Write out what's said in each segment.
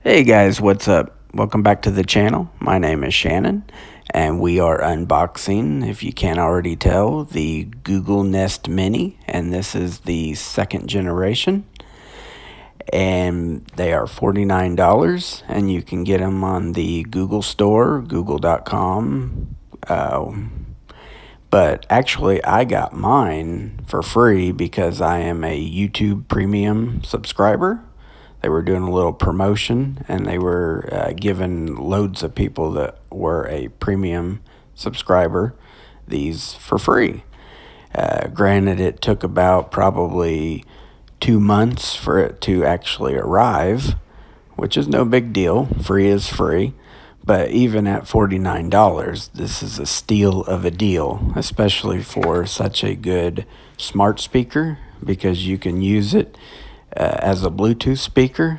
Hey guys, what's up? Welcome back to the channel. My name is Shannon, and we are unboxing, if you can't already tell, the Google Nest Mini, and this is the second generation. And they are $49, and you can get them on the Google Store, google.com. But actually, I got mine for free because I am a YouTube Premium subscriber. They were doing a little promotion, and they were giving loads of people that were a premium subscriber these for free. Granted, it took about probably 2 months for it to actually arrive, which is no big deal. Free is free. But even at $49, this is a steal of a deal, especially for such a good smart speaker, because you can use it as a Bluetooth speaker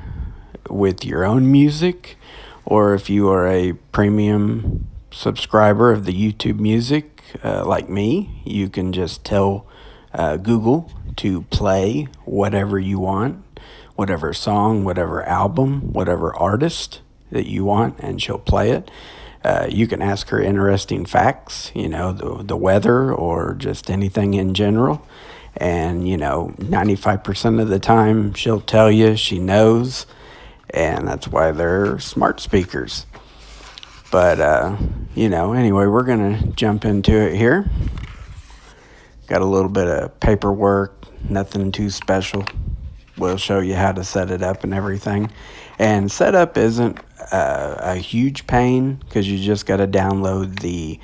with your own music, or if you are a premium subscriber of the YouTube Music, like me, you can just tell Google to play whatever you want, whatever song, whatever album, whatever artist that you want, and she'll play it. You can ask her interesting facts, the weather or just anything in general. And, 95% of the time she'll tell you she knows, and that's why they're smart speakers. But, anyway, we're going to jump into it here. Got a little bit of paperwork, nothing too special. We'll show you how to set it up and everything. And setup isn't a huge pain, because you just got to download the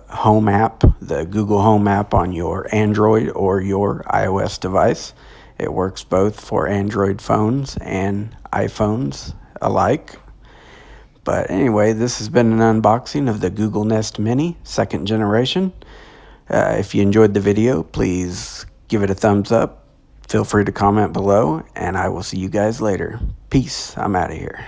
Home app, the Google Home app on your Android or your iOS device. It works both for Android phones and iPhones alike. But anyway, this has been an unboxing of the Google Nest Mini, second generation. If you enjoyed the video, please give it a thumbs up. Feel free to comment below, and I will see you guys later. Peace. I'm out of here.